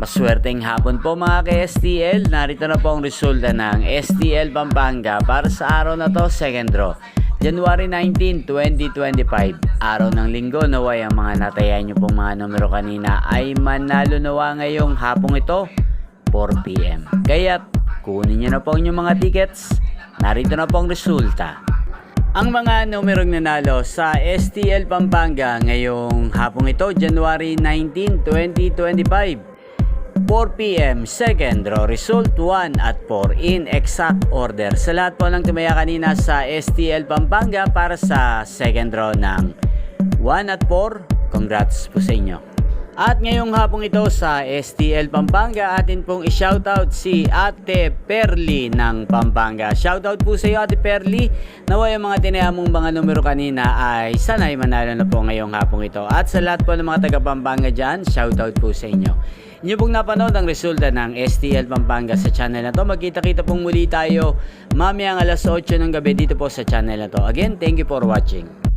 Maswerteng hapon po mga ka-STL. Narito na po ang resulta ng STL Pampanga para sa araw na to, second draw. January 19, 2025. Araw ng linggo, naway ang mga natayan nyo pong mga numero kanina ay manalo nawa ngayong hapong ito, 4 PM. Kaya't kunin nyo na po ang inyong mga tickets. Narito na po ang resulta. Ang mga numerong nanalo sa STL Pampanga ngayong hapong ito, January 19, 2025. 4 PM, second draw result 1 at 4 in exact order. Sa lahat po ng tumaya kanina sa STL Pampanga para sa second draw ng 1 at 4, congrats po sa inyo. At ngayong hapong ito sa STL Pampanga, atin pong i-shoutout si Ate Perly ng Pampanga. Shoutout po sa iyo Ate Perly. Naway ang mga tinayamong mga numero kanina ay sana'y manalo na po ngayong hapong ito. At sa lahat po ng mga taga Pampanga dyan, shoutout po sa inyo. Inyo pong napanood ang resulta ng STL Pampanga sa channel na to. Magkita-kita pong muli tayo mamayang alas 8 ng gabi dito po sa channel na to. Again, thank you for watching.